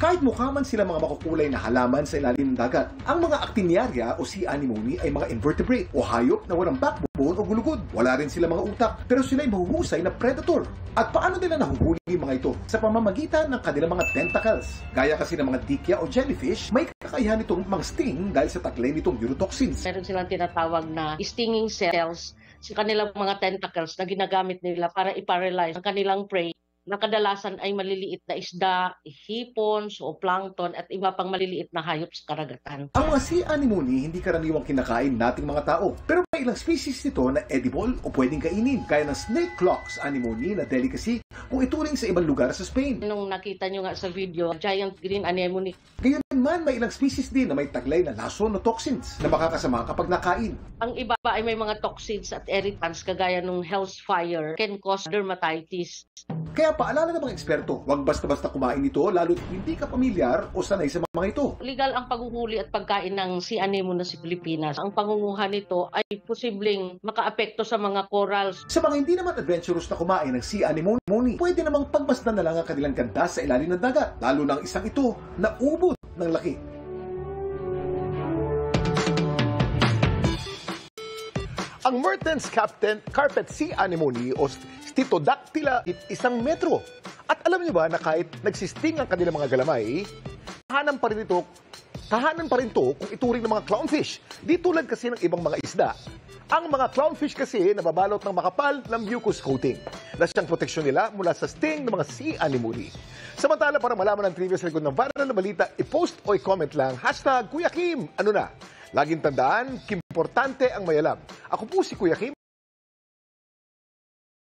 Kahit mukha man sila mga makukulay na halaman sa ilalim ng dagat, ang mga actiniaria o sea anemone ay mga invertebrate o hayop na walang backbone o gulugod. Wala rin sila mga utak, pero sila ay mahuhusay na predator. At paano nila nahuhuli mga ito? Sa pamamagitan ng kanilang mga tentacles. Gaya kasi ng mga dikya o jellyfish, may kakayahan itong mag-sting dahil sa taglay nitong neurotoxins. Meron silang tinatawag na stinging cells sa kanilang mga tentacles na ginagamit nila para i-paralyze ang kanilang prey, na kadalasan ay maliliit na isda, hipons o plankton at iba pang maliliit na hayop sa karagatan. Ang mga sea anemone hindi karaniwang kinakain nating mga tao, pero may ilang species nito na edible o pwedeng kainin, gaya ng snake clocks anemone na delicacy kung ituring sa ibang lugar sa Spain. Nung nakita nyo nga sa video, giant green anemone. Gayon man, may ilang species din na may taglay na lason o toxins na makakasama kapag nakain. Ang iba ay may mga toxins at irritants kagaya ng hell's fire, can cause dermatitis. Kaya paalala ng mga eksperto, huwag basta-basta kumain nito lalo't hindi ka pamilyar o sanay sa mga ito. Legal ang paghuhuli at pagkain ng sea anemone sa Pilipinas. Ang pangunguha nito ay posibleng makaapekto sa mga corals. Sa mga hindi naman adventurous na kumain ng sea anemone, pwede namang pagmasdan na lang ang kanilang ganda sa ilalim ng dagat, lalo ng isang ito na ubod ng laki. Ang Mertens carpet sea anemone o Stitodactyla 1 metro. At alam niyo ba na kahit nagsisting ang kanilang mga galamay, tahanan pa rin to kung ituring ng mga clownfish. Di tulad kasi ng ibang mga isda. Ang mga clownfish kasi nababalot ng makapal ng mucus coating na siyang proteksyon nila mula sa sting ng mga sea anemone. Samantala, para malaman ang trivia sa likod ng viral na balita, i-post o i-comment lang #Kuya Kim. Ano na? Laging tandaan, importante ang may alam. Ako po si Kuya Kim.